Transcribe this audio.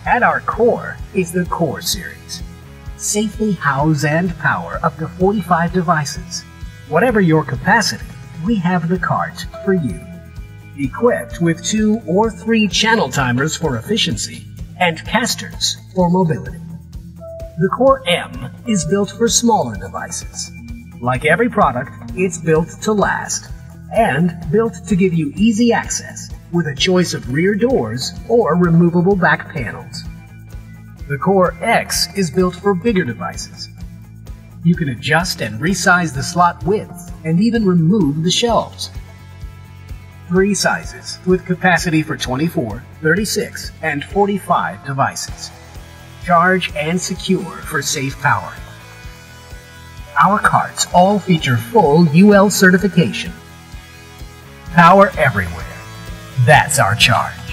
At our core is the Core series. Safely house and power up to 45 devices. Whatever your capacity, we have the cart for you. Equipped with 2 or 3 channel timers for efficiency and casters for mobility. The Core M is built for smaller devices. Like every product, it's built to last and built to give you easy access with a choice of rear doors or removable back panels. The Core X is built for bigger devices. You can adjust and resize the slot width and even remove the shelves. 3 sizes with capacity for 24, 36, and 45 devices. Charge and secure for safe powering. Our carts all feature full UL certification. Power everywhere. That's our charge.